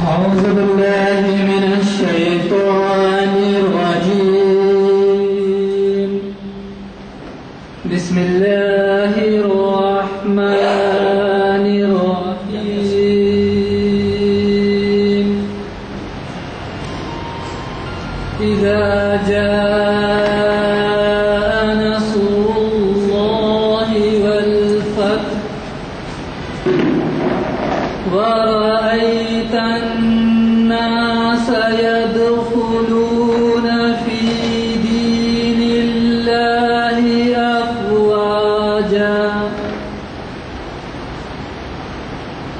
أعوذ بالله من الشيطان الرجيم. بسم الله الرحمن الرحيم. إذا جاء نصر الله والفتح ورأيت الناس يدخلون في دين الله أفواجا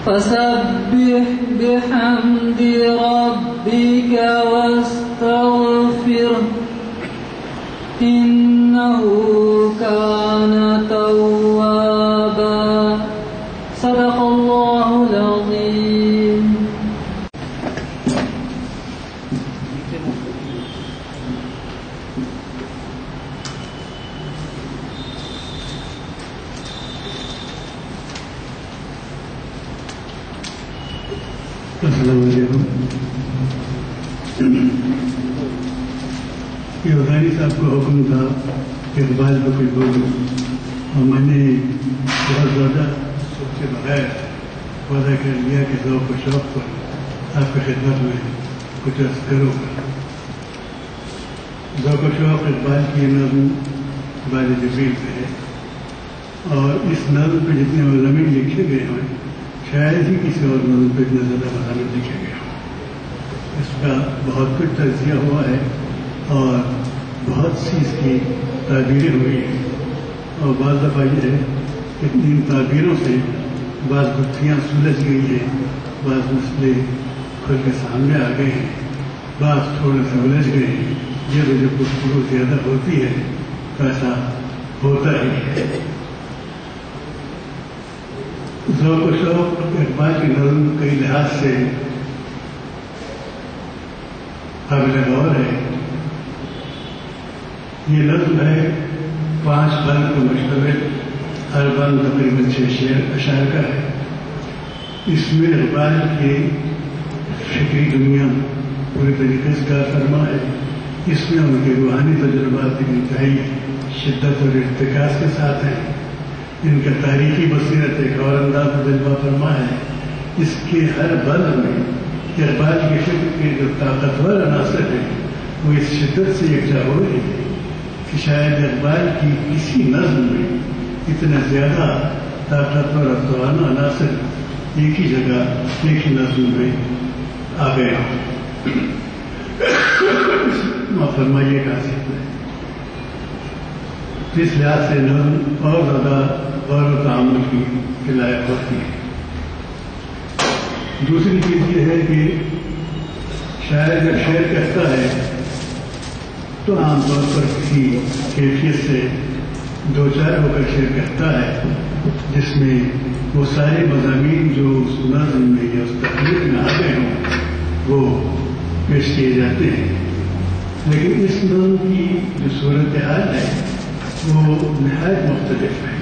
فسبح بحمد ربك واستغفره إنه كان توابا. صدق الله العظيم. السلام علیکم. یہ وزاری صاحب کو حکم تھا کہ اقبال کو کوئی بولو، اور میں نے بہت زیادہ سوچے بغیر وعدہ کر لیا کہ ذوق و شوق پر آپ کی خدمت میں کچھ عرض کروں گا. ذوق و شوق اقبال کی نظم بال جبریل پہ ہے، اور اس نظم پہ جتنے مضامین لکھے گئے ہیں شاید ہی کسی اور نظم پہ اتنا زیادہ مضامین لکھے گئے ہوں. اس کا بہت کچھ تجزیہ ہوا ہے اور بہت سی اس کی تعبیریں ہوئی ہیں، اور بعض دفعہ یہ ہے کہ ان تعبیروں سے بعض گتھیاں سلجھ گئی ہیں، بعض مسئلے کھل کے سامنے آ گئے ہیں، بعض تھوڑے سے الجھ گئے ہیں. یہ تو جب گفتگو زیادہ ہوتی ہے تو ایسا ہوتا ہی ہے. ذوق و شوق اقبال کی نظم کئی لحاظ سے قابل غور ہے. یہ نظم ہے 5 بند کو مشتمل، ہر بند تقریباً 6 اشعار کا ہے. اس میں اقبال کی فکری دنیا پوری طریقے سے کار فرما ہے. اس میں ان کے روحانی تجربات کی انتہائی شدت اور ارتکاز کے ساتھ ہیں. ان کا تاریخی بصیرت ایک اور انداز میں جذبہ فرما ہے. اس کے ہر بند میں اقبال کی فکر کے جو طاقتور عناصر ہیں وہ اس شدت سے یکجا ہو رہی ہے کہ شاید اقبال کی کسی نظم میں اتنا زیادہ طاقتور اور توانا عناصر ایک ہی جگہ ایک ہی نظم میں آ گئے ہوں. فرمائیے کا سکتا ہے. اس لحاظ سے نظم اور زیادہ غور و تعامل کی لائق ہوتی ہے. دوسری چیز یہ ہے کہ شاعر جب شعر کہتا ہے تو عام طور پر کسی کیفیت سے دو چار ہو کر شعر کہتا ہے جس میں وہ سارے مضامین جو اس نظم میں یا اس تقریر میں آ گئے ہوں وہ پیش کیے جاتے ہیں. لیکن اس نظم کی جو صورتحال ہے وہ نہایت مختلف ہے.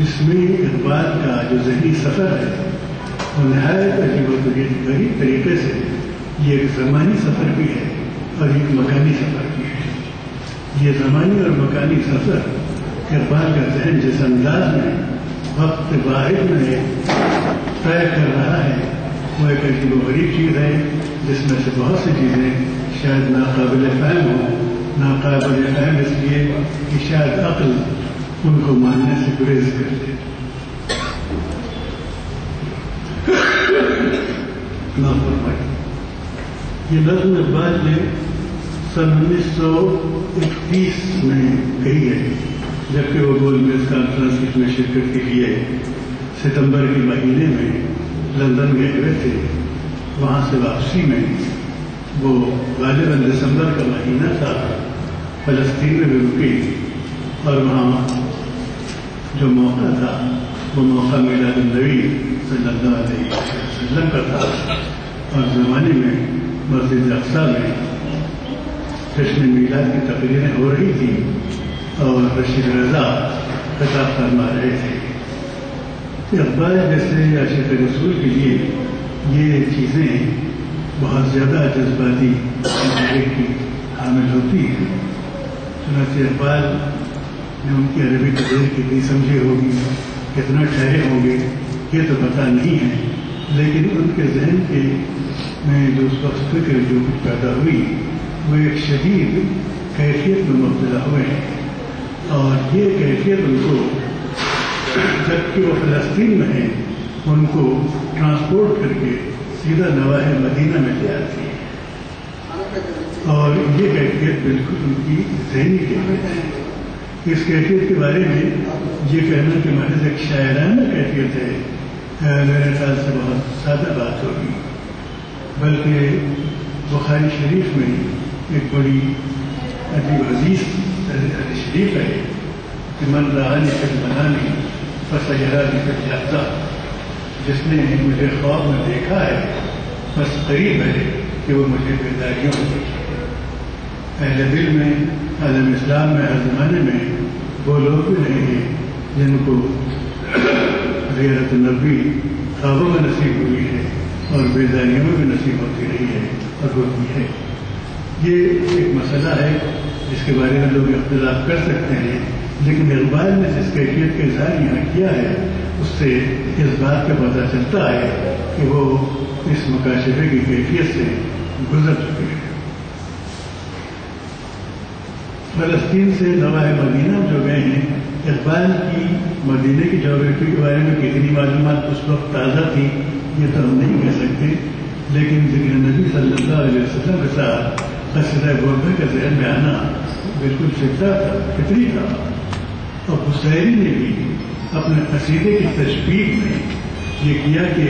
اس میں اقبال کا جو ذہنی سفر ہے وہ نہایت عجیب و غریب طریقے سے یہ ایک زمانی سفر بھی ہے اور ایک مکانی سفر بھی ہے. یہ زمانی اور مکانی سفر اقبال کا ذہن جس انداز میں وقت واحد میں طے کر رہا ہے وہ ایک عجیب و غریب چیز ہے جس میں سے بہت سی چیزیں شاید ناقابل فہم ہوں. ناقابل فہم اس لیے کہ شاید عقل ان کو ماننے سے گریز کر دے. یہ نظم اقبال نے سن 1931 میں کہی ہے جبکہ وہ گول میز کانفرنس میں شرکت کے لیے ستمبر کے مہینے میں لندن گئے ہوئے تھے. وہاں سے واپسی میں وہ غالباً دسمبر کا مہینہ تھا، فلسطین میں بھی رکی اور وہاں جو موقع تھا وہ موقع میلاد النبی صلی اللہ علیہ وسلم کا تھا. اور زمانے میں مسجد اقصی میں جشن میلاد کی تقریریں ہو رہی تھیں اور رشید رضا خطاب فرما رہے تھے. اقبال جیسے عاشق رسول کے لیے یہ چیزیں بہت زیادہ جذباتی کی حامل ہوتی ہے. چنانچہ اقبال نے ان کی عربی تحریر کتنی سمجھی ہوگی، کتنا ٹھہرے ہوں گے، یہ تو پتہ نہیں ہے، لیکن ان کے ذہن کے میں جو اس وقت فکر جو کچھ پیدا ہوئی وہ ایک شدید کیفیت میں مبتلا ہوئے ہیں. اور یہ کیفیت ان کو جبکہ وہ فلسطین میں ہیں ان کو ٹرانسپورٹ کر کے سیدھا نواح مدینہ میں لے آتی ہے. اور یہ کیفیت بالکل ان کی ذہنی کیفیت ہے. اس کیفیت کے بارے میں یہ کہنا کہ محض ایک شاعرانہ کیفیت ہے میرے خیال سے بہت سادہ بات ہوگی. بلکہ بخاری شریف میں ایک بڑی عجیب حدیث شریف ہے کہ من رآنی فی المنام فسیرانی فی اليقظة، جس نے مجھے خواب میں دیکھا ہے بس قریب ہے کہ وہ مجھے بیداریوں میں دیکھے. اہل دل میں عالم اسلام میں ہر زمانے میں وہ لوگ بھی رہے ہیں جن کو زیارت نبی خوابوں میں نصیب ہوئی ہے اور بیداریوں میں بھی نصیب ہوتی رہی ہے اور ہوتی ہے. یہ ایک مسئلہ ہے جس کے بارے میں لوگ اختلاف کر سکتے ہیں، لیکن اقبال نے جس کیفیت کا اظہار یہاں کیا ہے اس سے اس بات کا پتہ چلتا ہے کہ وہ اس مکاشفے کی کیفیت سے گزر چکے ہیں. فلسطین سے نواح مدینہ جو گئے ہیں، اقبال کی مدینہ کی جغرافی کے بارے میں کتنی معلومات اس وقت تازہ تھی یہ تو ہم نہیں کہہ سکتے، لیکن ذکر نبی صلی اللہ علیہ وسلم کے ساتھ قصیدہ بردا کا ذہن میں آنا بالکل فطری تھا فطری تھا. اور بصیری نے بھی اپنے قصیدے کی تشبیہ میں یہ کیا کہ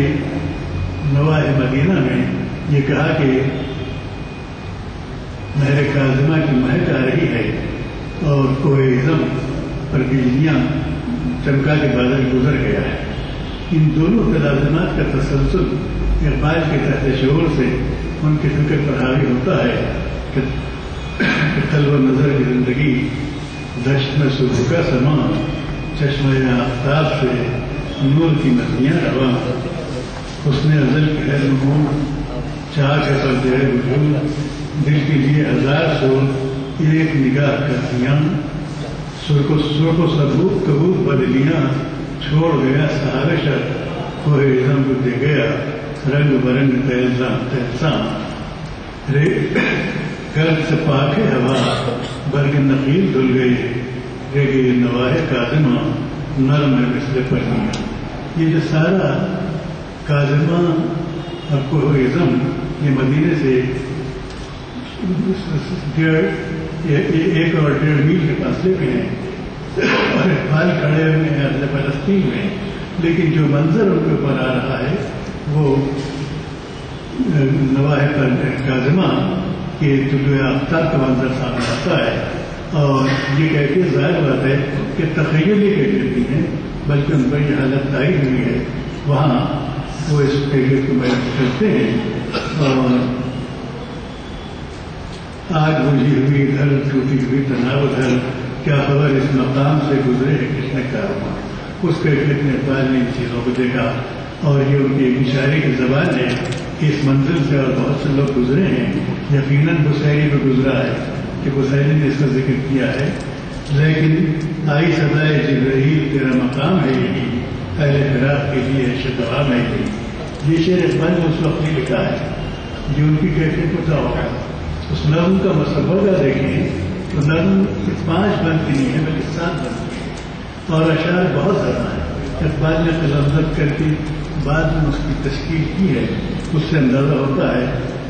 نواح مدینہ میں یہ کہا کہ نہر کاظمہ کی مہک آ رہی ہے اور کوہ عظم پر بجلیاں چمکا کے بادل گزر گیا ہے. ان دونوں تلازمات کا تسلسل اقبال کے تحت شعور سے ان کے فکر پر حاوی ہوتا ہے کہ قلب و نظر کی زندگی دشت میں صبح کا سما، چشمہ آفتاب سے نور کی ندیاں رواں، حسن ازل کی ہے نمور چاہ کے پر دیر وجود، دل کے لیے ہزار سور ایک نگاہ کرتیاں، سرخ و سبوت کبوت بدلیاں چھوڑ گیا سہارے شر کوہ عظم کو دے گیا رنگ برنگ تہلساں، گرد سے پاک ہوا برگ نقیل دھل گئے رہ گئے نواح کاظمہ نرم مثل پرنیاں. یہ جو سارا کاظمہ اور کوہ عظم یہ مدینے سے 1 اور 1.5 میل کے فاصلے پہ ہیں اور اقبال کھڑے ہوئے ہیں اہل فلسطین میں، لیکن جو منظر ان کے اوپر آ رہا ہے وہ نواح کاظمہ کے طلوع آفتاب کا منظر سامنے آتا ہے. اور یہ کیفیت ظاہر بات ہے کہ تخیلی کیفیت نہیں ہے بلکہ ان پر یہ حالت ظاہر ہوئی ہے، وہاں وہ اس کیفیت کو بیان کرتے ہیں. اور آج بجھی ہوئی گھر ٹوٹی ہوئی تناؤ گھر، کیا خبر اس مقام سے گزرے ہے کس نے کہا. اس کیفیت میں اقبال نے ان چیزوں کو دیکھا اور یہ ان کی اشارے کی زبان ہے کہ اس منزل سے اور بہت سے لوگ گزرے ہیں. یقیناً بصیری میں گزرا ہے کہ بصیری نے اس کا ذکر کیا ہے، لیکن آئی صدائے جبرائیل تیرا مقام ہے یہی، اہل فراق کے لیے شدوام ہے یہی. یہ شعر اقبال نے اس وقت نہیں لکھا ہے، جو ان کی کیفیت کو تھا ہوگا. اس نظم کا مسبقہ دیکھیں تو نظم 5 بند کی نہیں ہے بلکہ 7 بند کی ہے اور اشعار بہت زیادہ ہیں. اقبال نے قلمزد کر کے بعد میں اس کی تشکیل کی ہے، اس سے اندازہ ہوتا ہے.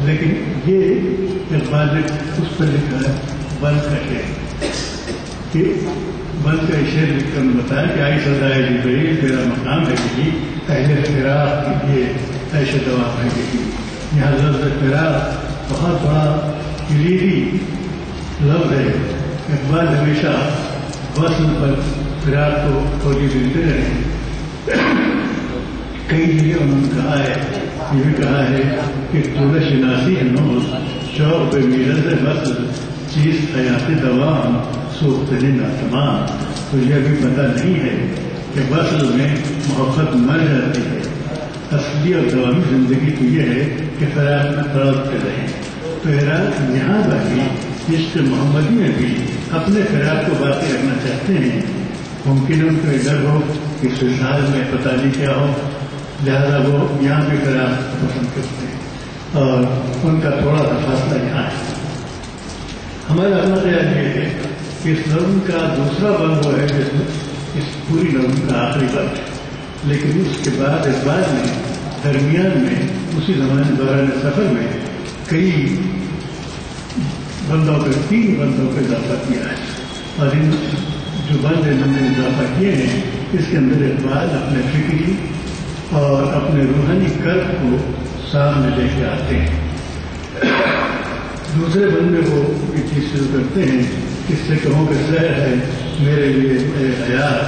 لیکن یہ اقبال نے اس پر لکھا ہے بند کا شعر کہ بند کا شعر لکھ کر بتایا کہ آئی سزائے جبرائیل تیرا مقام ہے یہی، اہل فراق کے لیے عیش دوام ہے یہی. یہاں لفظ فراق بہت بڑا کلیدی لفظ ہے. اقبال ہمیشہ وصل پر فراق کو کھولی ملتے رہے. کئی جگہ انہوں نے کہا ہے، یہ بھی کہا ہے کہ طول شناسی نوز شوق پہ میرز وصل چیز حیات دوام سوختنی ناتمام. تو یہ بھی پتہ نہیں ہے کہ وصل میں محبت مر جاتی ہے اصلی اور دوامی زندگی تو یہ ہے کہ فراق میں تڑپتے رہیں. تو عراق یہاں باقی عشق محمدی میں بھی اپنے فراق کو باقی رکھنا چاہتے ہیں. ممکن ان کو ڈر ہو کہ سلسال میں پتہ نہیں کیا ہو، لہذا وہ یہاں بھی فراق پسند کرتے ہیں اور ان کا تھوڑا سا فاصلہ یہاں ہے. ہمارا اپنا خیال یہ ہے کہ اس نظم کا دوسرا بند وہ ہے جس میں اس پوری نظم کا آخری بند ہے، لیکن اس کے بعد اس بات میں درمیان میں اسی زمانے دوران سفر میں کئی بندوں کے 3 بندوں کا اضافہ کیا ہے. اور ان جو بند انہوں نے اضافہ کیے ہیں اس کے اندر اقبال اپنے فکری اور اپنے روحانی قرب کو سامنے لے کے آتے ہیں. دوسرے بند میں وہ یہ چیز شروع کرتے ہیں، اس سے کہوں کہ زہر ہے میرے لیے میرے حیات،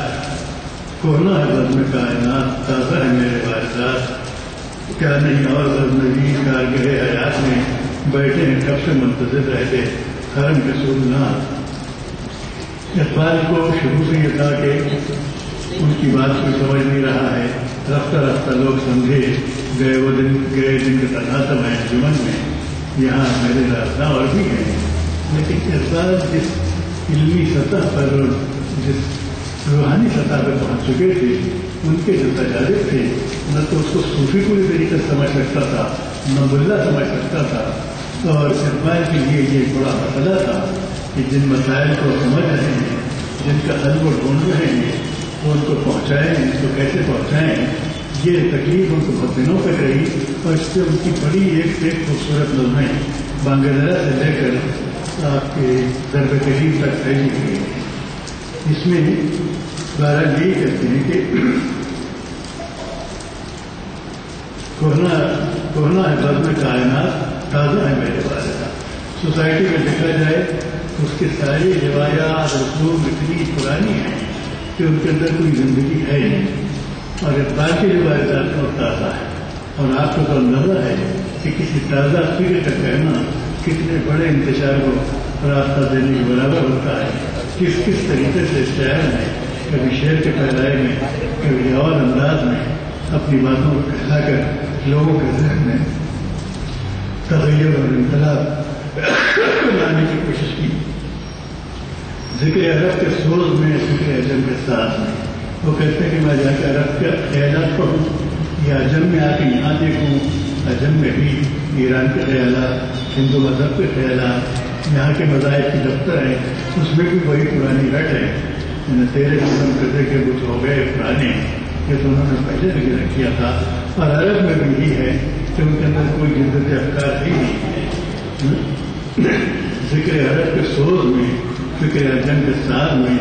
کونا ہے بزم کائنات، تازہ ہے میرے واردات، کیا نہیں اور غزنوی کارگہ حیات میں بیٹھے ہیں کب سے منتظر رہتے حرم کے سولنات. اقبال کو شروع سے یہ تھا کہ ان کی بات کوئی سمجھ نہیں رہا ہے. رفتہ رفتہ لوگ سمجھے گئے دن کے تناسب ہیں جمن میں، یہاں میرے راستہ اور بھی ہیں. لیکن اقبال جس علمی سطح پر جس روحانی سطح پہ پہنچ چکے تھے، ان کے جو تجارب تھے نہ تو اس کو صوفی پوری طریقے سے سمجھ سکتا تھا نہ ملا سمجھ سکتا تھا. اور اقبال کے لیے یہ بڑا مسئلہ تھا کہ جن مسائل کو سمجھ رہے ہیں، جن کا حل وہ ڈھونڈ رہے ہیں، وہ ان کو پہنچائیں، اس کو کیسے پہنچائیں. یہ تکلیف ان کو بہت دنوں تک رہی اور اس سے ان کی بڑی ایک خوبصورت نظمیں بانگلہ سے لے کر آپ کے درب کریم تک پھیلی ہوئی ہے. اس میں بہرحال یہی کہتے ہیں کہ کوہنا ہے بزم کائنات، تازہ ہے میرے والدہ. سوسائٹی میں دیکھا جائے تو اس کی ساری روایات رسوم اتنی پرانی ہیں کہ ان کے اندر کوئی زندگی ہے نہیں. اور اقبال کی روایات بہت تازہ ہے. اور آپ کو تو اندازہ ہے کہ کسی تازہ فکر کا کہنا کتنے بڑے انتشار کو راستہ دینے کے برابر ہوتا ہے. کس کس طریقے سے شاعر نے کبھی شعر کے پھیلائے میں، کبھی اور انداز میں اپنی باتوں کو پھیلا کر لوگوں کے ذہن میں تغیر اور انقلاب لانے کی کوشش کی. ذکر عرب کے سوز میں، ذکر عجم کے ساتھ میں، وہ کہتے ہیں کہ میں جا کے عرب کے خیالات پڑھوں یا عجم میں آ کے یہاں دیکھوں. عجم میں بھی ایران کے خیالات، ہندو مذہب کے خیالات، یہاں کے مذاہب کی دفتر ہیں، اس میں بھی وہی پرانی رٹ ہے. تیرے قسم کرتے کہ کچھ ہو گئے پرانے، یہ تو انہوں نے پہلے بھی ذکر کیا تھا. اور عرب میں بھی یہی ہے کہ ان کے اندر کوئی جدت افکار ہی نہیں ہے. ذکر عرب کے سوز میں، فکر عجم کے ساتھ میں،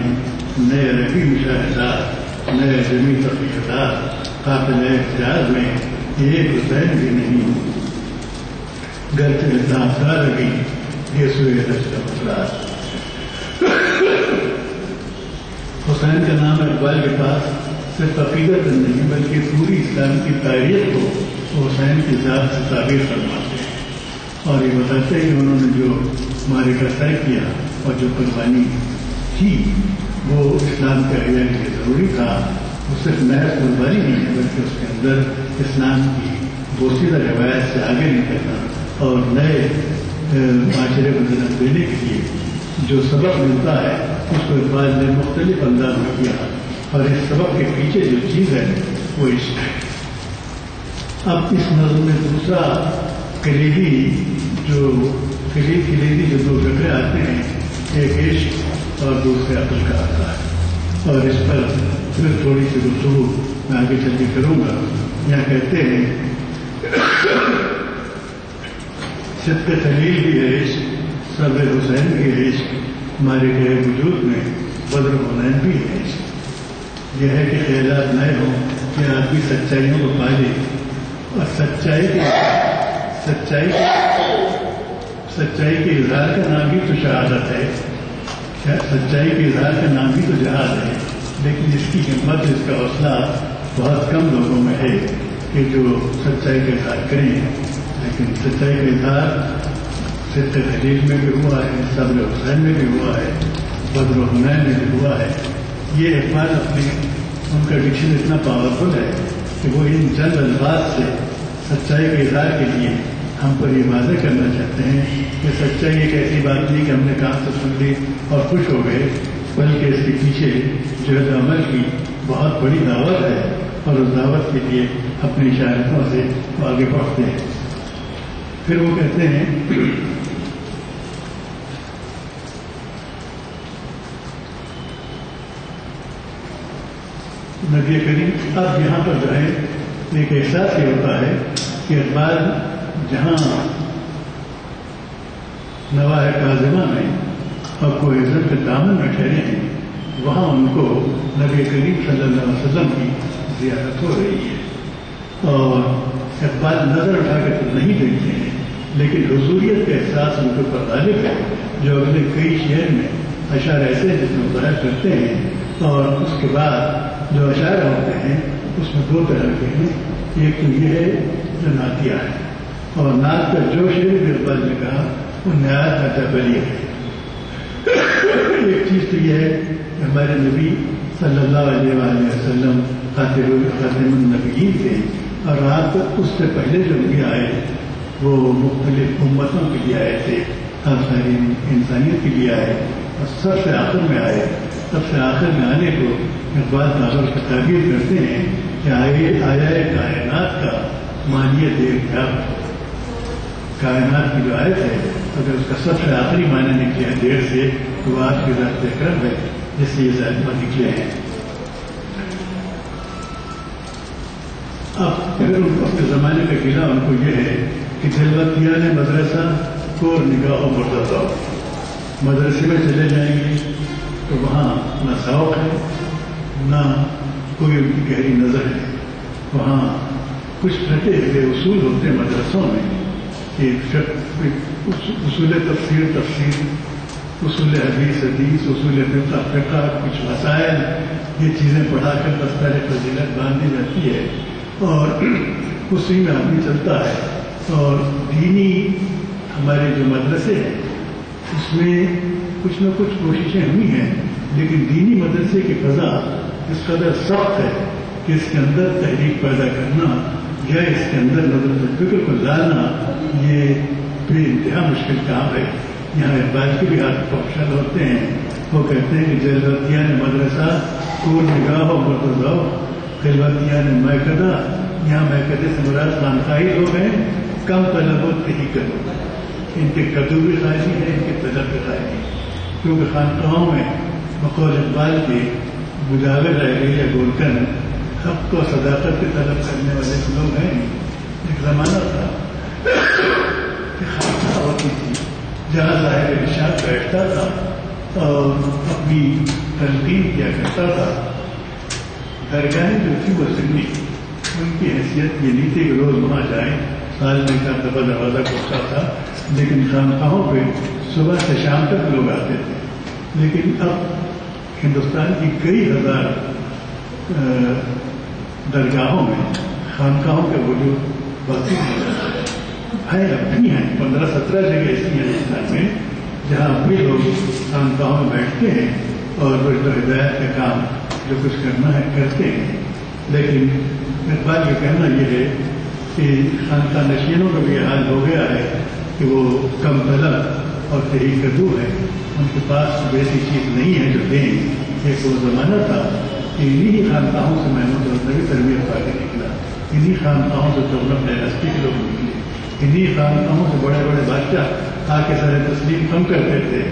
نئے عربی مشاہدات، نئے عجمی تفریحات، قافلہ اعتراض میں ایک حسین بھی نہیں ہوں. گرچہ افزار بھی یہ سوئے رش کا مسئلہ. حسین کا نام اقبال کے پاس صرف عقیدت نہیں بلکہ پوری اسلام کی تاریخ کو حسین کی ذات سے تعبیر فرماتے ہیں. اور یہ بتاتے ہیں کہ انہوں نے جو معرکہ طے کیا اور جو قربانی کی وہ اسلام کے احیاء کے لیے ضروری تھا. وہ صرف محض قربانی نہیں ہے بلکہ اس کے اندر اسلام کی بوسیدہ روایت سے آگے نکلنا اور نئے معاشرے کو جنم دینے کے لیے جو سبق ملتا ہے اس کو اقبال نے مختلف انداز میں کیا. اور اس سبق کے پیچھے جو چیز ہے وہ عشق ہے. اب اس نظم میں دوسرا کلیدی جو دو فکرے آتے ہیں، ایک عشق اور دوسرے عقل کا آتا ہے. اور اس پر پھر تھوڑی سی گفتگو میں آگے چل کے کروں گا. یہاں کہتے ہیں صدق خلیل بھی ہے عشق، صبر حسین بھی ہے عشق، مارے گئے وجود میں بدر حنین بھی ہے عشق. یہ ہے کہ خیالات نئے ہوں کہ آدمی سچائیوں کو پالے اور سچائی کے اظہار کا نام بھی تو شہادت ہے. سچائی کے اظہار کا نام بھی تو جہاد ہے. لیکن اس کی ہمت، اس کا حوصلہ بہت کم لوگوں میں ہے کہ جو سچائی کا اظہار کریں. لیکن سچائی کا اظہار صدق خلیل میں بھی ہوا ہے، صبر حسین میں بھی ہوا ہے، بدر حنین میں بھی ہوا ہے. یہ اقبال اپنے ان کا ڈکشن اتنا پاورفل ہے کہ وہ ان چند الفاظ سے سچائی کے اظہار کے لیے ہم پر یہ واضح کرنا چاہتے ہیں کہ سچائی ایک ایسی بات نہیں کہ ہم نے کام سے سن لی اور خوش ہو گئے، بلکہ اس کے پیچھے جہد عمل کی بہت بڑی دعوت ہے، اور اس دعوت کے لیے اپنی شہادتوں سے وہ آگے بڑھتے ہیں۔ پھر وہ کہتے ہیں نبی کریم، اب یہاں پر جو ہے ایک احساس یہ ہوتا ہے کہ اقبال جہاں نواح کاظمہ میں اور کوئی عزت کے دامن میں ٹھہرے ہیں، وہاں ان کو نبی کریم صلی اللہ علیہ وسلم کی زیارت ہو رہی ہے، اور اقبال نظر اٹھا کے تو نہیں دیکھتے ہیں، لیکن حضوریت کا احساس ان کے اوپر غالب ہے، جو اگلے کئی شعر میں اشعار ایسے جس میں ظاہر کرتے ہیں، اور اس کے بعد جو اشعار ہوتے ہیں اس میں دو طرح کے ہیں۔ ایک تو یہ ہے جو نعتیہ ہے، اور نعت کا جو شعر بھی اقبال نے کہا وہ نہایت معتبری ہے۔ ایک چیز تو یہ ہے کہ ہمارے نبی صلی اللہ علیہ وآلہ وسلم خاتم النبیین تھے، اور آپ اس سے پہلے جو بھی آئے وہ مختلف امتوں کے لیے آئے تھے، ہر ساری انسانیت کے لیے آئے، اور سب سے آخر میں آئے۔ سب سے آخر میں آنے کو اقبال ناظر کا تعبیر کرتے ہیں کہ آیا کائنات کا معنی دیر کیا، کائنات کی جو آیت ہے اگر اس کا سب سے آخری معنی نکلے دیر سے تو وہ آپ کی ذات اکرم ہے جس سے یہ ذاتمہ نکلے ہیں۔ اب پھر اپنے زمانے کا گلا ان کو یہ ہے کہ جلوتیاں نے مدرسہ کو نگاہ و مرتبہ، مدرسے میں چلے جائیں گے تو وہاں نہ ذوق ہے نہ کوئی ان کی گہری نظر ہے، وہاں کچھ رٹے ہوئے اصول ہوتے ہیں مدرسوں میں، اصول تفسیر، اصول حدیث، اصول فقہ، کچھ مسائل، یہ چیزیں پڑھا کر بس پہلے فضیلت باندھی جاتی ہے اور اسی میں آدمی چلتا ہے۔ اور دینی ہمارے جو مدرسے ہیں اس میں کچھ نہ کچھ کوششیں ہوئی ہیں، لیکن دینی مدرسے کی فضا اس قدر سخت ہے کہ اس کے اندر تحریک پیدا کرنا یا اس کے اندر نظر فکر کو لانا یہ بے انتہا مشکل کام ہے۔ یہاں اقبال کے بھی ہاتھ پوشل ہوتے ہیں، وہ کہتے ہیں کہ جلوتیاں مدرسہ کو نگاہ و مرتضا، جلوتیاں میکدہ، یہاں میکدے سے مراد خانقاہی لوگ ہیں، کم طلب و تہی کرو، ان کے قدو بھی خواہشی ہے، ان کے طلب بھی خواہشی، کیونکہ خانقاہوں میں بقول اقبال کے مجاور رہ گئی یا گولکن حق و صداقت کے طلب کرنے والے لوگ ہیں۔ ایک زمانہ تھا کہ خانقاہ ہوتی تھی جہاں صاحب ارشاد بیٹھتا تھا اور اپنی تلقین کیا کرتا تھا۔ درگاہیں جو تھی وہ سنی، ان کی حیثیت یہ نہیں تھی کہ روز وہاں جائیں، سال میں ایک دفعہ دروازہ کھولتا تھا، لیکن خانقاہوں پہ صبح سے شام تک لوگ آتے تھے۔ لیکن اب ہندوستان کی کئی ہزار درگاہوں میں خانقاہوں کا وجود باقی ہے، اب بھی ہیں 15-17 جگہ ایسی ہیں ہندوستان میں جہاں اب بھی لوگ خانقاہوں میں بیٹھتے ہیں اور رشد و ہدایت کا کام جو کچھ کرنا ہے کرتے ہیں۔ لیکن اقبال کا کہنا یہ ہے کہ خانقاہ نشینوں کا بھی یہ حال ہو گیا ہے کہ وہ کم طلب اور تحریک کدو ہے، ان کے پاس ویسی چیز نہیں ہے جو دیں۔ ایک وہ زمانہ تھا کہ انہی خانقاہوں سے محمود نبی تربیت پا کے نکلا، انہی خانقاہوں سے دولت ڈائناسٹی کے لوگ نکلے، انہی خانقاہوں سے بڑے بڑے بادشاہ آ کے سر تسلیم کم کرتے تھے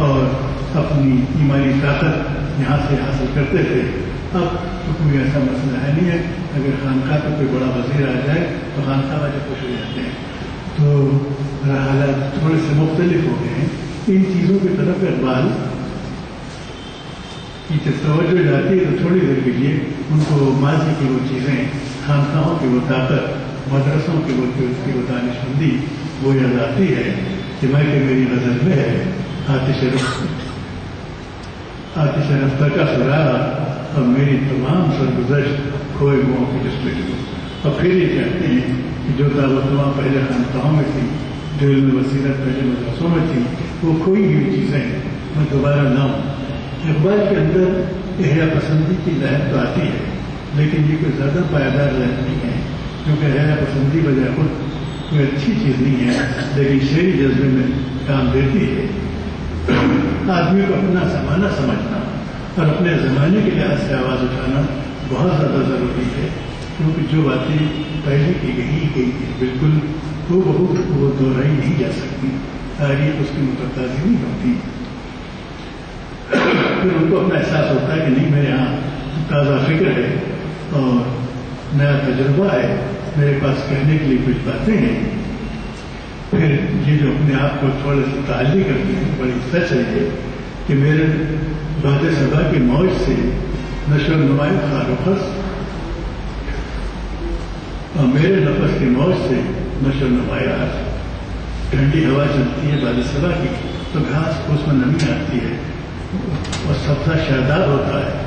اور اپنی ایمانی طاقت یہاں سے حاصل کرتے تھے۔ اب تو کوئی ایسا مسئلہ ہے نہیں ہے، اگر خانقاہ کا کوئی بڑا وزیر آ جائے تو خانقاہ والے خوش ہو جاتے ہیں۔ تو حالات تھوڑے سے مختلف ہو گئے ہیں۔ ان چیزوں کی طرف اقبال کی جب توجہ جاتی ہے تو تھوڑی دیر کے لیے ان کو ماضی کی وہ چیزیں، خانقاہوں کی وہ طاقت، مدرسوں کی وہ دانش مندی وہ یاد آتی ہے کہ میں کہ میری غزل میں ہے آتش رفتہ کا سرارا، اور میری تمام سرگزشت کھوئے گاؤں کی جستجو۔ اور پھر یہ کہتے ہیں کہ جو دعوتواں پہلے خانقاہوں میں تھی، جو علم بصیرت پہلے مدرسوں میں تھی، وہ کوئی بھی چیزیں میں دوبارہ نہ ہوں۔ اقبال کے اندر احیا پسندی کی لہر تو آتی ہے، لیکن یہ کوئی زیادہ پائیدار ذہن نہیں ہے، کیونکہ غیر پسندی بجائے خود کوئی اچھی چیز نہیں ہے، لیکن شعری جذبے میں کام دیتی ہے۔ آدمی کو اپنا زمانہ سمجھنا اور اپنے زمانے کے لحاظ سے آواز اٹھانا بہت زیادہ ضروری ہے، کیونکہ جو باتیں پہلے کی گئی بالکل وہ دہرائی نہیں جا سکتی، تاریخ اس کی متقاضی نہیں ہوتی۔ پھر ان کو اپنا احساس ہوتا ہے کہ نہیں، میرے یہاں تازہ فکر ہے اور نیا تجربہ ہے، میرے پاس کہنے کے لیے کچھ باتیں ہیں۔ پھر یہ جو اپنے آپ کو تھوڑے سے تعلی کرتے ہیں، بڑی سچ ہے یہ کہ میرے باد صبا کی موج سے نشو و نمائی خار و خس، اور میرے نفس کی موج سے نشو و نمائی آج۔ ٹھنڈی ہوا چلتی ہے باد صبا کی تو گھاس کو اس میں نمی آتی ہے اور سبزہ شاداب ہوتا ہے،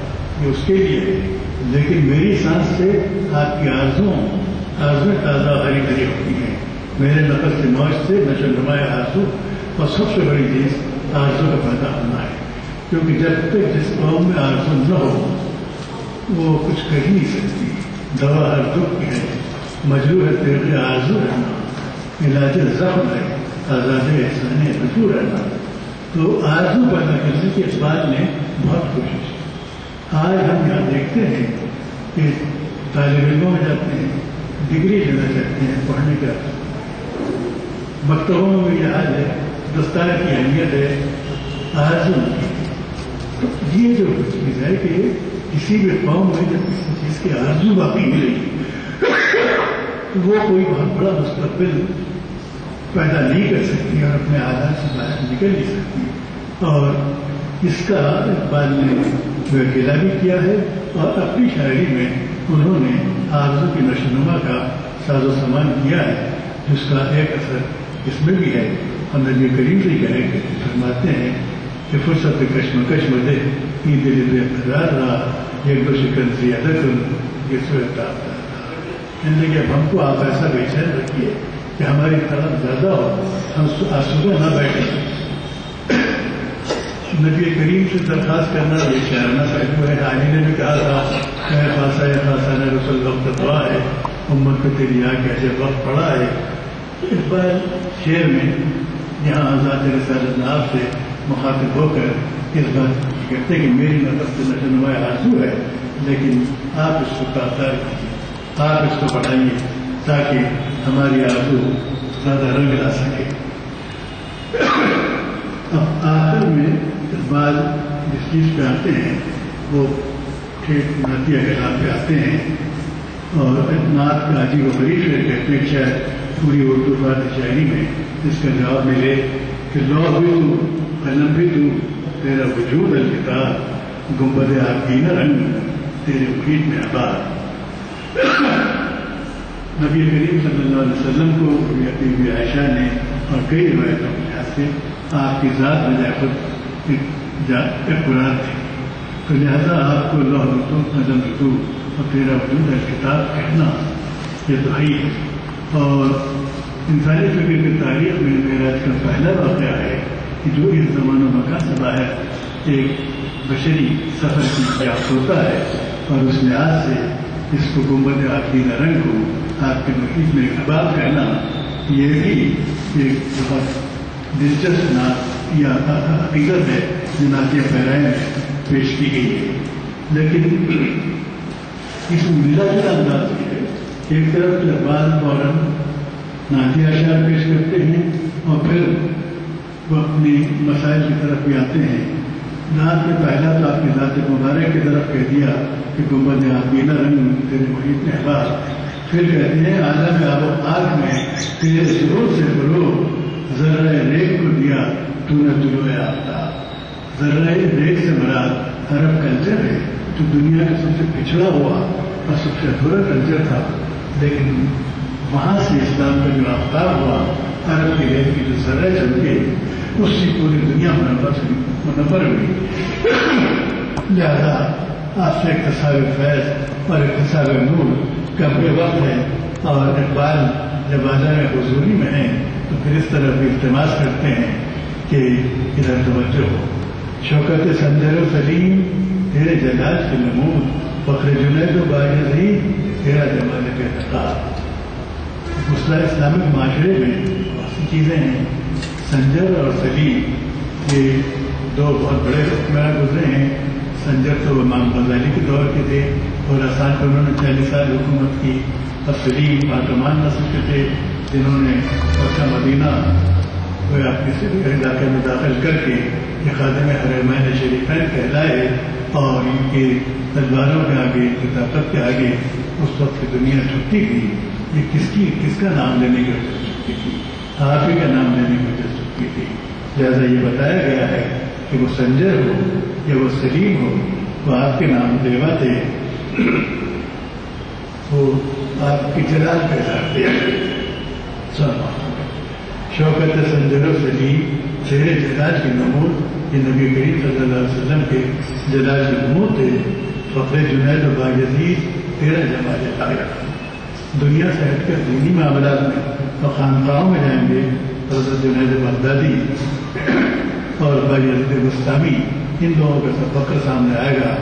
یہ اس کے لیے ہے، لیکن میری سانس سے آپ کی آرزویں تازہ ہری بھری ہوتی ہیں۔ میرے نفس کی موج سے نشو و نمائی آرزو، اور سب سے بڑی چیز آرزو کا پیدا ہونا ہے، کیونکہ جب تک جس قوم میں آرزو نہ ہو وہ کچھ کر ہی نہیں سکتی۔ دوا ہر دکھ کی ہے، مجروح ہے تیرے آرزو رہنا، علاج زخم ہے آزاد احسان رجوع رہنا۔ تو آرزو پیدا کرنے کے اس بات میں بہت کوشش ہے۔ آج ہم یہاں دیکھتے ہیں کہ طالب علموں میں جاتے ہیں، ڈگری لینا چاہتے ہیں، پڑھنے کا مکتبوں میں یہ حال ہے، دستار کی اہمیت ہے آرزو کی۔ یہ جو چیز ہے کہ کسی بھی قوم میں جب کسی چیز کی آرزو باقی ملے وہ کوئی بہت بڑا مستقبل پیدا نہیں کر سکتی اور اپنے حالات سے باہر نکل نہیں سکتی۔ اور اس کا اقبال نے وہ اکیلا بھی کیا ہے، اور اپنی شاعری میں انہوں نے آرزو کی نشوونما کا ساز و سامان کیا ہے، جس کا ایک اثر اس میں بھی ہے۔ اور نبی کریم سے فرماتے ہیں کہ فرصت کشمکش مدے ای دل بے قرار رہا، ایک دو شکن زیادہ کر یہ سوچتا کہ ہم کو آپ ایسا بے چین رکھیے کہ ہماری طرف زیادہ ہو، ہم آسودہ نہ بیٹھیں۔ نبی کریم سے درخواست کرنا یہ شاعرانہ پہلو ہے۔ علی نے بھی کہا تھا اے خاصا نے رسول وقت دعا ہے، امت کو تیری آ کے ایسے وقت پڑا ہے۔ اس بار شعر میں یہاں آزاد رسالت ناب سے مخاطب ہو کر اس بات کہتے کہ میری نفس سے نشو و نما آرزو ہے، لیکن آپ اس کو تاثر کیجیے، آپ اس کو بڑھائیے تاکہ ہماری آرزو زیادہ رنگ لا سکے۔ اب آخر میں اقبال جس چیز پہ آتے ہیں وہ ٹھیک نعتیہ کلام پہ آتے ہیں، اور نعت کا عجیب و غریب شعر کہتے ہیں شاید پوری اردو فارسی شاعری میں اس کا جواب ملے کہ لوح بھی تو، قلم بھی تو، تیرا وجود الکتاب، گنبد آبگینہ رنگ تیرے محیط میں آباد۔ نبی کریم صلی اللہ علیہ وسلم کو بی بی عائشہ نے اور کئی روایتوں کے لحاظ سے آپ کی ذات بجائے خود قرآن تھی، تو لہذا آپ کو لوح رتو، قلم رتو اور تیرا وجود الکتاب کہنا یہ تو ہے۔ اور انسانی فکر کی تاریخ میں معراج کا پہلا واقعہ ہے کہ جو اس زمان و مکان سے باہر ایک بشری سفر کی قیاس ہوتا ہے، اور اس لحاظ سے اس کو گنبد آبگینہ رنگ کو آپ کے محیط میں اقبال کہنا یہ بھی ایک بہت دلچسپ نعت یا عقیدت ہے جو نعتیہ پیرائے میں پیش کی گئی ہے۔ لیکن اس میں ملا جلا انداز بھی ہے، ایک طرف اقبال فوراً نعتیہ اشعار پیش کرتے ہیں اور پھر وہ اپنی مسائل کی طرف بھی آتے ہیں۔ نعت میں پہلا تو آپ کی ذات مبارک کی طرف کہہ دیا کہ گنبد آبگینہ رنگ تیرے محیط میں آباد، پھر کہتے ہیں عالم آب و خاک میں تیرے ضرور سے برو، ذرہ ریگ کو دیا تو نے طلوع آفتاب۔ ذرہ ریگ سے مراد عرب کلچر ہے جو دنیا کا سب سے پچھڑا ہوا اور سب سے ادھورا کلچر تھا، لیکن وہاں سے اسلام کا جو آفتاب ہوا، عرب کے ریگ کی جو ذرہ چل گئی، اس سے پوری دنیا منور ہوئی۔ لہذا آپ سے اقتصاب فیض اور اقتصاب نور کا بے وقت ہے، اور اقبال جب عالم حضوری میں ہیں تو پھر اس طرح بھی التماس کرتے ہیں کہ ادھر توجہ ہو۔ شوکت سنجر و سلیم تیرے جلال کے نمود، فخر جنید و باجزین تیرا جمال کے تقاب. اسلامک معاشرے میں بہت سی چیزیں ہیں. سنجر اور سلیم یہ دو بہت بڑے حکمران گزرے ہیں. سنجر تو امام غزالی کے دور کے تھے اور آسان پر انہوں نے 40 سال حکومت کی. اور سلیم پارکمان نسل کے تھے جنہوں نے مکہ مدینہ کو اپنے علاقے میں داخل کر کے یہ خادم حرمین شریفین کہلائے اور ان کے تلواروں کے آگے طاقت کے آگے اس وقت کی دنیا جھکتی تھی. یہ کس کا نام لینے کی وجہ سے جھکتی تھی؟ آپ ہی کا نام لینے کی وجہ سے جھکتی تھی. لہٰذا یہ بتایا گیا ہے کہ وہ سنجر ہو یا وہ سلیم ہو وہ آپ کے نام لیوا تھے. وہ آپ کی جلال پیدا دیا. شوکت سنجر و سلیم زیر جلال کی نمود یہ نبی کریم صلی اللہ علیہ وسلم کے جلال کی نمود تھے. فخر جنید و باجزید تیرا جمال آیا. دنیا سے ہٹ کر دینی معاملات میں اور خانقاہوں میں جائیں گے تو حضرت جنید بغدادی اور باجزید بستامی ان لوگوں کا سب فخر سامنے آئے گا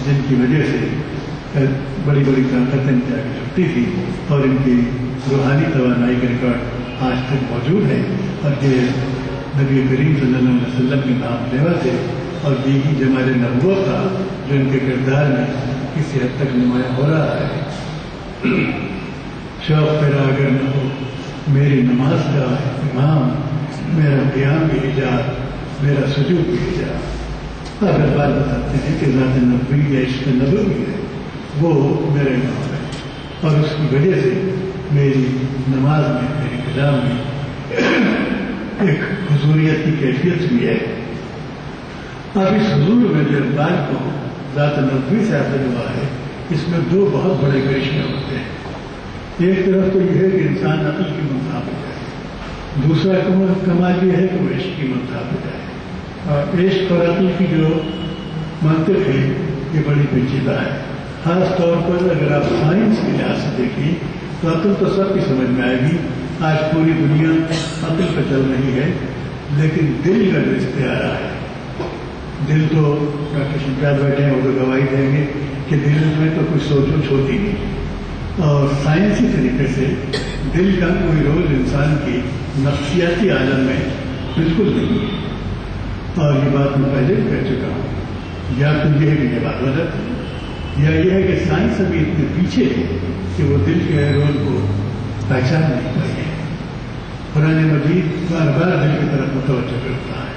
جن کی وجہ سے بڑی بڑی طاقتیں ان کے آگے جھکتی تھی اور ان کی روحانی توانائی کا ریکارڈ آج تک موجود ہے. اور یہ نبی کریم صلی اللہ علیہ وسلم کے نام لیوا تھے اور دیگی جمال نبوت تھا جو ان کے کردار میں کسی حد تک نمایاں ہو رہا ہے. شوق تیرا اگر نہ ہو میری نماز کا امام میرا قیام بھی ایجاد میرا سجود بھی ایجاد. اگر بات بتاتے ہیں کہ ذات نبوی یا عشق نبوی ہے وہ میرا امام ہے اور اس کی وجہ سے میری نماز میں میری کلام میں ایک حضوریت کی کیفیت بھی ہے. اب اس حضور میں جو اقبال کو ذات نبوی سے حاصل ہوا ہے اس میں دو بہت بڑے کرشمے ہوتے ہیں. ایک طرف تو یہ ہے کہ انسان عقل کی منتہا پہ جائے. دوسرا کمال یہ ہے کہ وہ عشق کی منتہا پہ جائے. اور عشق اور عقل کی جو منطق ہے یہ بڑی پیچیدہ ہے. خاص طور پر اگر آپ سائنس کے لحاظ سے دیکھیں تو عقل تو سب کی سمجھ میں آئے گی. آج پوری دنیا عقل پہ چل رہی ہے لیکن دل کا جو استعارہ ہے دل تو ڈاکٹر شمشاد بیٹھے ہیں وہ تو گواہی دیں گے کہ دل میں تو کچھ سوچ ہوتی نہیں. اور سائنسی طریقے سے دل کا کوئی رول انسان کی نفسیاتی عالم میں بالکل نہیں ہے. اور یہ بات میں پہلے بھی کہہ چکا ہوں. یا تو یہ ہے کہ یہ بات غلط ہے یا یہ ہے کہ سائنس ابھی اتنے پیچھے ہے کہ وہ دل کے رول کو پہچان نہیں پائی ہے. قرآن مجید بار بار دل کی طرف متوجہ کرتا ہے.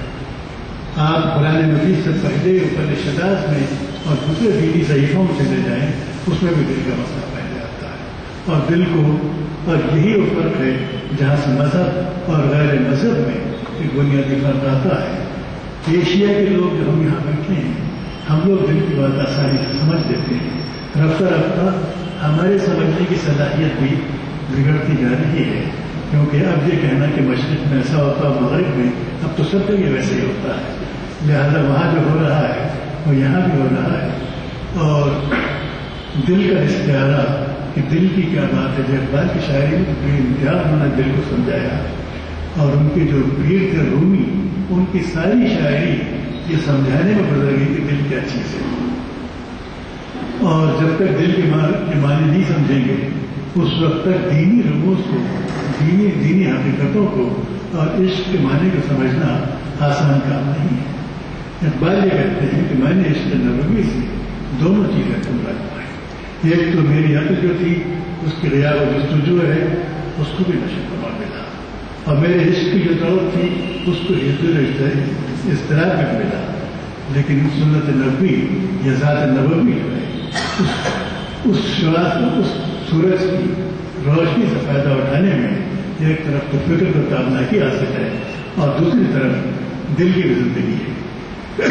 آپ قرآن مجید سے پہلے اپنشدات میں اور دوسرے دینی صحیفوں میں چلے جائیں اس میں بھی دل کا مسئلہ پہلے آتا ہے. اور دل کو اور یہی وہ فرق ہے جہاں سے مذہب اور غیر مذہب میں ایک بنیادی فرق آتا ہے. ایشیا کے لوگ جو ہم یہاں بیٹھے ہیں ہم لوگ دل کی بات آسانی سے سمجھ لیتے ہیں. رفتہ رفتہ ہمارے سمجھنے کی صلاحیت بھی بگڑتی جا رہی ہے کیونکہ اب یہ کہنا کہ مشرق میں ایسا ہوتا ہے مغرب میں اب تو سب کا یہ ویسے ہی ہوتا ہے. لہذا وہاں جو ہو رہا ہے وہ یہاں بھی ہو رہا ہے. اور دل کا استعارہ کہ دل کی کیا بات ہے. جب اقبال کی شاعری میں انتہا انہوں نے دل کو سمجھایا اور ان کے جو پیر تھے رومی ان کی ساری شاعری یہ سمجھانے میں گزر گئی کہ دل کیا چیز ہے. اور جب تک دل کے معنی نہیں سمجھیں گے اس وقت تک دینی رموز کو دینی حقیقتوں کو اور عشق کے معنی کو سمجھنا آسان کام نہیں ہے. اقبال یہ کہتے ہیں کہ میں نے عشق نبوی سے دونوں چیزیں سمجھا پائی. ایک تو میری عقل جو تھی اس کی غیاب و جستجو ہے اس کو بھی نشو نما ملا اور میرے عشق کی جو دولت تھی اس کو اضطراب میں ملا. لیکن سنت نبوی یا ذات نبوی جو ہے اس سورج کی روشنی سے فائدہ اٹھانے میں ایک طرف تو فکر کو تابناکی حاصل ہے اور دوسری طرف دل کی زندگی ہے.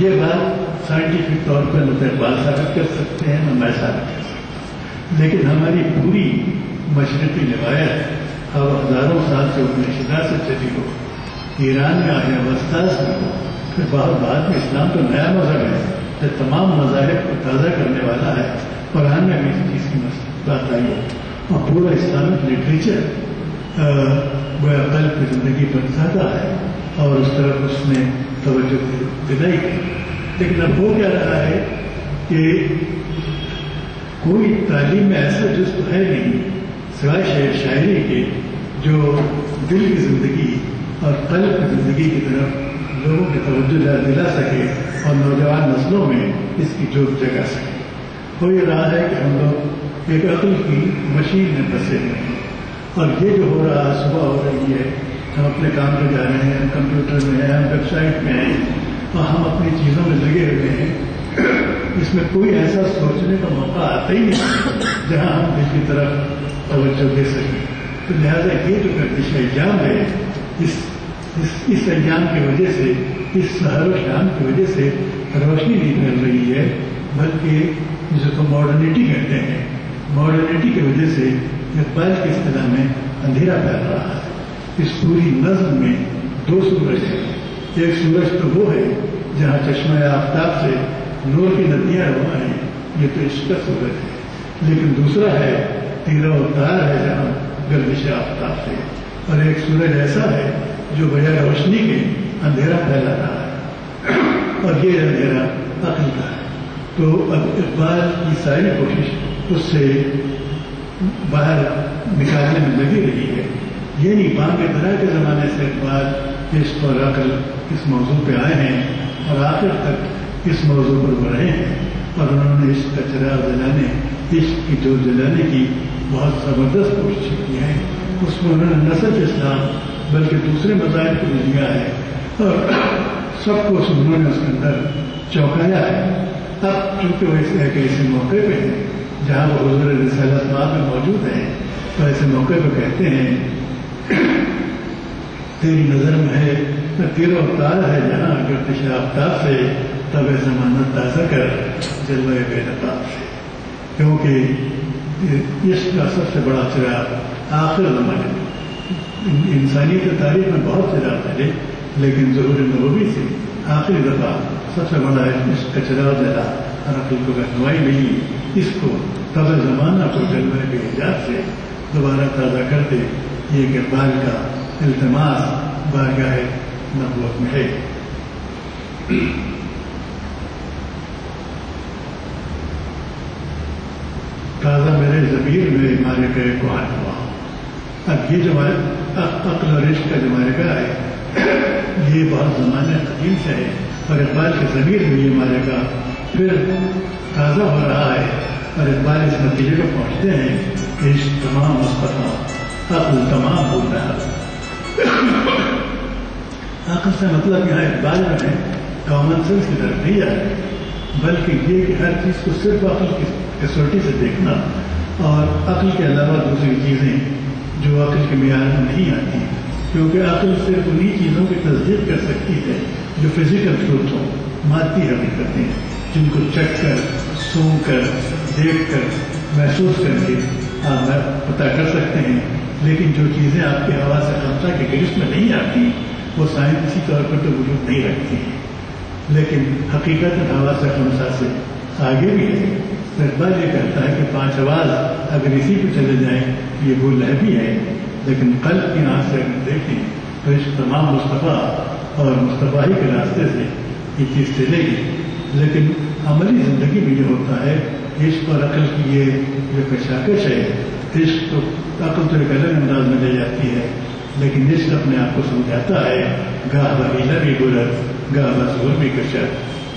یہ بات سائنٹیفک طور پر نہ اقبال ثابت کر سکتے ہیں نہ میں ثابت کر سکتا. لیکن ہماری پوری مشرقی روایت اور ہزاروں سال سے اپنشدات سے چلی ہو. ایران میں آیا وسطاس میں ہو پھر بہت بعد میں اسلام تو نیا مذہب ہے جو تمام مذاہب کو تازہ کرنے والا ہے. قرآن میں بھی اس چیز کی بات آئی ہے اور پورا اسلامک لٹریچر وہ قلب کی زندگی پر زیادہ ہے اور اس طرف اس نے توجہ دلائی کی. لیکن اب ہو کیا رہا ہے کہ کوئی تعلیم میں ایسا جز تو ہے نہیں سوائے شعر شاعری کے جو دل کی زندگی اور قلب کی زندگی کی طرف لوگوں کی توجہ دلا سکے اور نوجوان نسلوں میں اس کی جوت جگا سکے. ہو یہ رہا ہے کہ ہم لوگ ایک عقل کی مشین میں پھنسے ہوئے ہیں اور یہ جو ہو رہا ہے صبح ہو رہی ہے ہم اپنے کام پہ جا رہے ہیں ہم کمپیوٹر میں ہیں ہم ویب سائٹ میں ہیں اور ہم اپنی چیزوں میں لگے ہوئے ہیں. اس میں کوئی ایسا سوچنے کا موقع آتا ہی نہیں جہاں ہم دل کی طرف توجہ دے سکیں. تو لہٰذا یہ جو گردش ایام ہے اس ایام کی وجہ سے اس سحر و شام کی وجہ سے روشنی نہیں مل رہی ہے بلکہ جسے تو ماڈرنٹی کہتے ہیں ماڈرنٹی کی وجہ سے اقبال کی اصطلاح میں اندھیرا پھیل رہا ہے. اس پوری نظم میں دو سورج ہیں. ایک سورج تو وہ ہے جہاں چشمہ آفتاب سے نور کی ندیاں رواں ہیں یہ تو عشق کا سورج ہے لیکن دوسرا ہے تیرا و تار ہے جہاں گردش آفتاب سے اور ایک سورج ایسا ہے جو بجائے روشنی کے اندھیرا پھیلا رہا ہے اور یہ اندھیرا عقل کا ہے. تو اب اقبال کی ساری کوشش اس سے باہر نکالنے میں لگی رہی ہے. یہ نہیں بانگ درا کے زمانے سے اقبال عشق اور عقل اس موضوع پہ آئے ہیں اور آخر تک اس موضوع پر بڑھے ہیں اور انہوں نے عشق کا چراغ جلانے عشق کی جوت جلانے کی بہت زبردست کوشش کی ہے. اس میں انہوں نے نہ صرف اسلام بلکہ دوسرے مذاہب کو بھی دیا ہے اور سب کو انہوں نے اس کے اندر چونکایا ہے. اب چونکہ وہ ایک ایسے موقع پہ ہیں جہاں وہ حضور رسالت باب میں موجود ہیں تو ایسے موقع پہ کہتے ہیں تیری نظر میں ہے نہ تیرا اوتار ہے جہاں گردش آفتاب سے تب ضمانت تازہ کر جلوہ بے نقاب سے. کیونکہ عشق کا سب سے بڑا چراغ آخر زمانے میں انسانیت تاریخ میں بہت چراغ پہلے لیکن ظہور نبوی سے آخری دفعہ سب سے بڑا عشق کا چراغ جلا اور عقل کو رہنمائی ملی. اس کو طب زمانہ کو جلوہ کے حجاب سے دوبارہ تازہ کرتے یہ اقبال کا التماس بارگاہ نبوت میں ہے. تازہ میرے ضمیر میں مارے گئے کوہان ہوا. اب یہ جو عقل اور عشق کا جو مارکہ ہے یہ بہت زمانے قدیم سے ہے اور اقبال کے ضمیر میں یہ مارکہ پھر تازہ ہو رہا ہے اور اقبال اس نتیجے کو پہنچتے ہیں کہ عشق تمام مصطفیٰ عقل تمام بول رہا ہے. عقل سے مطلب یہاں اقبال میں ہے کامن سینس کی طرف نہیں جا رہے بلکہ یہ کہ ہر چیز کو صرف عقل کی کسوٹی سے دیکھنا اور عقل کے علاوہ دوسری چیزیں جو عقل کے معیار میں نہیں آتی کیونکہ عقل صرف انہی چیزوں کی تصدیق کر سکتی ہے جو فزیکل ٹروتھ ہوں مادی حقیقتیں جن کو چکھ کر سونگ کر دیکھ کر محسوس کر کے آپ پتہ کر سکتے ہیں. لیکن جو چیزیں آپ کے حواس سے خمسہ کے گرفت میں نہیں آتی وہ سائنسی طور پر تو وجود نہیں رکھتی ہیں لیکن حقیقت حواس سے خمسہ سے آگے بھی ہے. اقبال یہ کہتا ہے کہ پانچ آواز اگر اسی پہ چلے جائیں یہ وہ لہبی ہے لیکن قلب کی آنکھ سے اگر دیکھیں تو اس تمام مصطفیٰ اور مصطفیٰ ہی کے راستے سے یہ چیز چلے گی. لیکن عملی زندگی میں یہ ہوتا ہے عشق اور عقل کی یہ جو کشاکش ہے عشق تو عقل تو ایک الگ انداز میں لے جاتی ہے لیکن عشق اپنے آپ کو سمجھاتا ہے گاہ بہیلا بھی گرد گاہ بزور بھی کشر.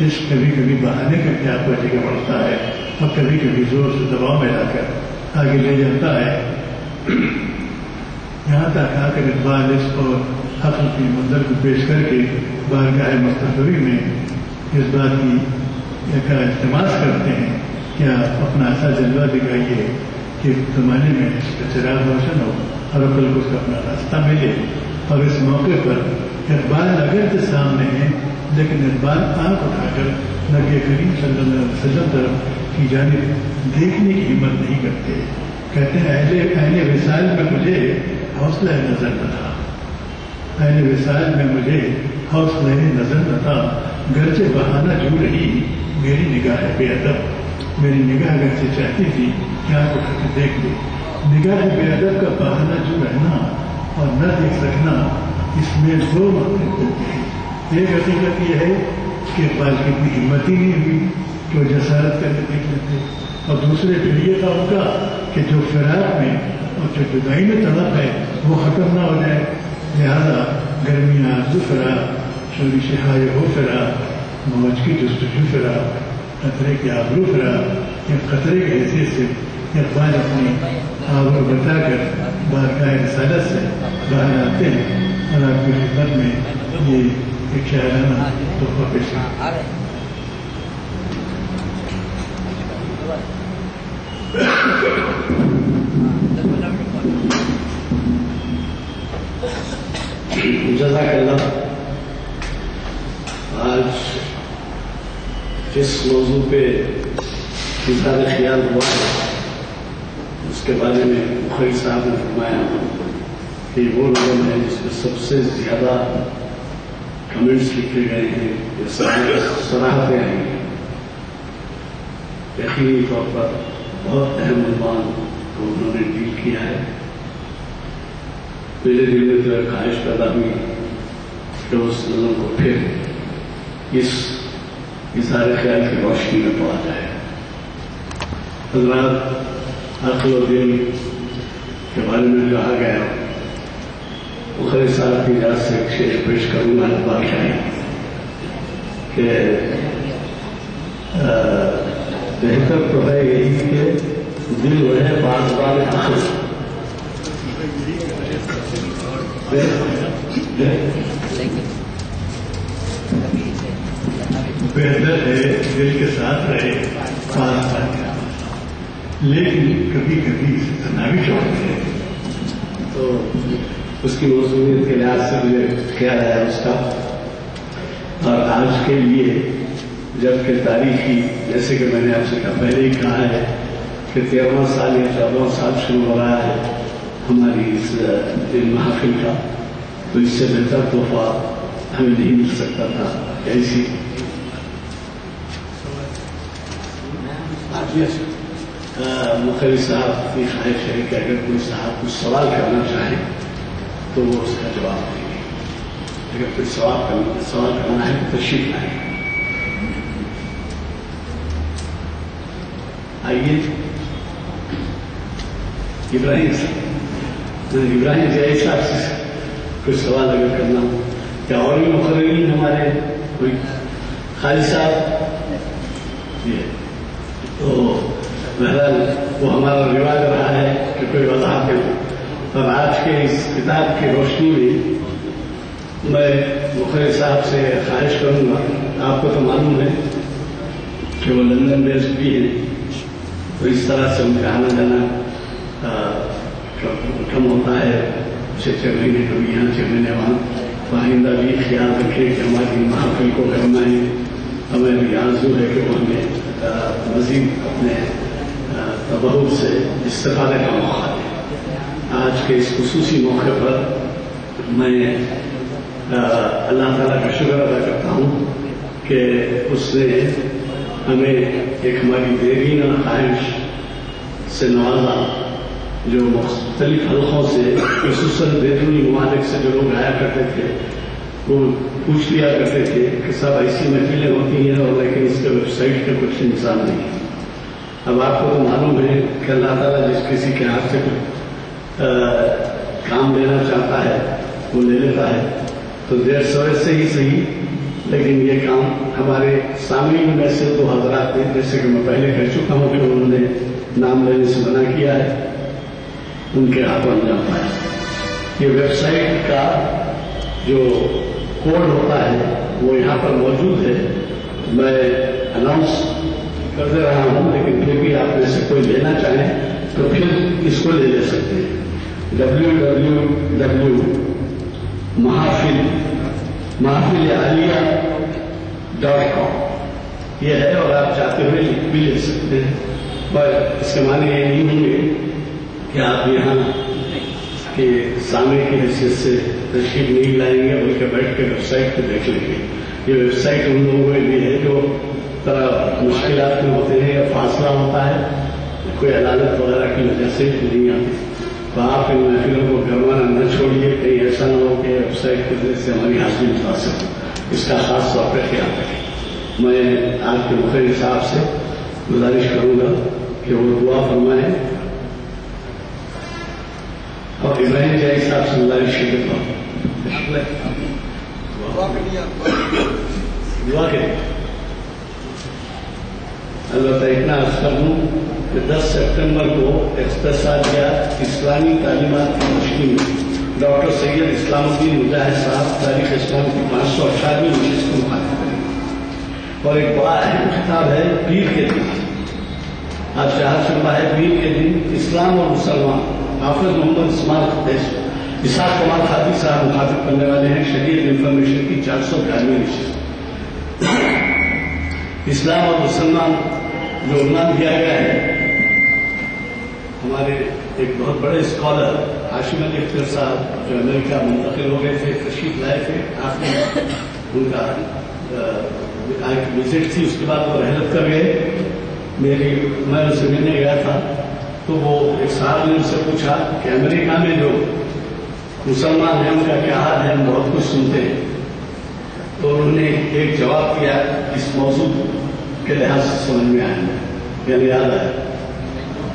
عشق کبھی کبھی بہانے کر کے آپ کو جگہ بڑھتا ہے اور کبھی کبھی زور سے دباؤ میں لا کر آگے لے جاتا ہے. یہاں تک آ کر اقبال عشق اور عقل کی منظر کو پیش کر کے بارگاہ مصطفی میں اس بات کی کا التماس کرتے ہیں کہ آپ اپنا ایسا جلوہ دکھائیے کہ زمانے میں اس کا چراغ روشن ہو اور عقل کو اس کا اپنا راستہ ملے. اور اس موقع پر اقبال اگرچہ سامنے ہیں لیکن اقبال آنکھ اٹھا کر نبی کریم صلی اللہ علیہ وسلم طرف کی جانب دیکھنے کی ہمت نہیں کرتے. کہتے ہیں اہل وصال میں مجھے حوصلہ نظر نہ تھا اہل وصال میں مجھے حوصلہ نظر نہ تھا گرچہ بہانہ جو رہی میری نگاہ بے ادب میری نگاہ اگرچہ چاہتی تھی کہ آپ اٹھا کے دیکھ لیں. نگاہ بے ادب کا بہانہ جو رہنا اور نہ دیکھ سکنا اس میں دو مطلب ہوتے ہیں. ایک حقیقت یہ ہے کہ اقبال کی اتنی ہمت ہی نہیں ہوئی کہ وہ جسارت کر کے دیکھ لیتے اور دوسرے پھر یہ تھا ان کا کہ جو فراق میں اور جو جدائی میں تڑپ ہے وہ ختم نہ ہو جائے، لہذا گرمیاں آرزو فراق، شوری شہائے ہو فراق، موج کی جستجو فراق، قطرے کی آبرو فراق، یا قطرے کی حیثیت سے اقبال اپنی آبرو بتا کر بارگاہ رسالت سے باہر آتے ہیں اور آپ کی خدمت میں یہ ایک شاعرانہ تحفہ پیش کرتے ہیں۔ جزاک اللہ۔ آج جس موضوع پہ اظہار خیال ہوا ہے اس کے بارے میں بخاری صاحب نے فرمایا کہ وہ نظم ہے جس میں سب سے زیادہ کمنٹس لکھے گئے ہیں، سراہتیں آئی ہیں۔ یقینی طور پر بہت اہم عنوان کو انہوں نے ڈیل کیا ہے۔ میرے دل میں تو ایک خواہش پیدا ہوئی کہ اس نظم کو پھر اس اظہار خیال کی روشنی میں پڑھا جائے۔ حضرات، عقل و دل کے بارے میں کہا گیا، بخاری صاحب کی اجازت سے ایک شعر پیش کروں گا بادشاہی کہ بہتر تو ہے یہی کہ دل رہے بار بار عقل، بہتر ہے دل کے ساتھ رہے پاس پاس، لیکن کبھی کبھی اسے تنا بھی چھوڑتے ہیں۔ تو اس کی موضوعیت کے لحاظ سے مجھے خیال آیا اس کا، اور آج کے لیے جبکہ تاریخی، جیسے کہ میں نے آپ سے پہلے ہی کہا ہے کہ 13واں سال یا 14واں سال شروع ہو رہا ہے ہماری اس محفل کا، تو اس سے بہتر تحفہ ہمیں نہیں مل سکتا تھا۔ ایسی مخری صاحب کی خواہش ہے کہ اگر کوئی صاحب کچھ سوال کرنا چاہے تو وہ اس کا جواب دیں گے، اگر کوئی سوال کرنا ہے تو تشریف لائیں۔ آئیے ابراہیم صاحب سے کچھ سوال اگر کرنا ہو، یا اور بھی مقررین ہمارے کوئی خالد صاحب، تو بہرحال وہ ہمارا رواج رہا ہے کہ کوئی وضاحت کرے۔ اور آج کے اس کتاب کی روشنی میں میں مخرج صاحب سے خواہش کروں گا، آپ کو تو معلوم ہے کہ وہ لندن بیسڈ بھی ہیں، تو اس طرح سے ان کا آنا جانا کم ہوتا ہے، 6 مہینے کبھی یہاں 6 مہینے وہاں۔ آئندہ بھی خیال رکھے کہ ہماری محفل کو کرنا ہے، ہمیں بھی آرزو ہے کہ وہ ہمیں مزید اپنے تبہر سے استفادے کا موقع دے۔ آج کے اس خصوصی موقع پر میں اللہ تعالیٰ کا شکر ادا کرتا ہوں کہ اس نے ہمیں ایک ہماری دیرینہ خواہش سے نوازا، جو مختلف حلقوں سے خصوصاً بیرونی ممالک سے جو لوگ آیا کرتے تھے وہ پوچھ لیا کرتے تھے کہ صاحب ایسی محفلیں ہوتی ہیں اور لیکن اس کے ویب سائٹ کا کچھ انتظام نہیں ہے۔ اب آپ کو تو معلوم ہے کہ اللہ تعالیٰ جس کسی کے ہاتھ سے کام لینا چاہتا ہے وہ لے لیتا ہے، تو دیر سوے سے ہی صحیح، لیکن یہ کام ہمارے سامعین میں سے 2 حضرات نے، جیسے کہ میں پہلے کہہ چکا ہوں کہ انہوں نے نام لینے سے منع کیا ہے، ان کے ہاتھوں انجام پایا۔ یہ ویب سائٹ کا جو کوڈ ہوتا ہے وہ یہاں پر موجود ہے، میں اناؤنس کر دے رہا ہوں، لیکن پھر بھی آپ میں سے کوئی لینا چاہیں تو پھر اس کو لے سکتے ہیں۔ www.mahfilaaliya.com یہ ہے، اور آپ چاہتے ہوئے بھی لے سکتے ہیں، پر اس کے معنی یہ نہیں ہوں گے کہ آپ یہاں کے سامنے کی حیثیت سے تشریف نہیں لائیں گے، بلکہ بیٹھ کے ویب سائٹ پہ دیکھ لیں گے۔ یہ ویب سائٹ ان لوگوں کے لیے ہے جو طرح مشکلات میں ہوتے ہیں یا فاصلہ ہوتا ہے، کوئی عدالت وغیرہ کی وجہ سے نہیں آتی، تو آپ ان محفلوں کو گھروانا نہ چھوڑیے، کہیں ایسا نہ ہو کہ ویب سائٹ کی وجہ سے ہماری حاضری متاثر ہو، اس کا خاص طور پہ خیال رکھیں۔ میں آپ کے مخرج صاحب سے گزارش کروں گا کہ کہ وہ دعا فرمائے اور ابراہیم جائی صاحب صلی اللہ علیہ وسلم دعا کریں. البتہ اتنا عرض کر دوں کہ 10 سپٹمبر کو اختصاصیہ اسلامی تعلیمات کی تشکیل میں ڈاکٹر سید اسلام الدین مجاہد صاحب تاریخ اسلام کی 518ویں نشست کو مخاطب کریں گے. اور ایک بڑا اہم خطاب ہے پیر کے دن. آج شہر شرما ہے پیر کے دن اسلام اور مسلمان. حافظ محمد اسحاق کمال خادی صاحب مخاطب کرنے والے ہیں. شریعت انفارمیشن کی 492ویں نشست. اسلام اور مسلمان جو عنوان دیا گیا ہے، ہمارے ایک بہت بڑے اسکالر ہاشم علی اختر صاحب جو امریکہ منتقل ہو گئے تھے، تشریف لائے تھے. آخری ان کا وزٹ تھی، اس کے بعد وہ رحلت کر گئے. میں ان سے ملنے گیا تھا تو وہ ایک صاحب نے ان سے پوچھا کہ امریکہ میں جو مسلمان ہیں ان کا کیا حال ہے، ہم بہت کچھ سنتے ہیں. تو انہوں نے ایک جواب دیا اس موضوع کے لحاظ سے سمجھ میں آیا، یعنی یاد آیا.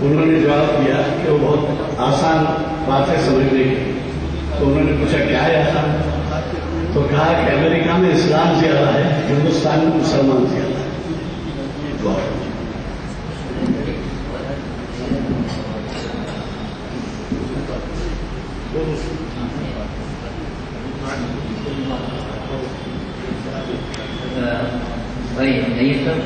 انہوں نے جواب دیا کہ وہ بہت آسان بات ہے سمجھنے کی. تو انہوں نے پوچھا کیا ہے آسان؟ تو کہا کہ امریکہ میں اسلام زیادہ ہے، ہندوستان میں مسلمان زیادہ ہے. بھائی نہیں سر.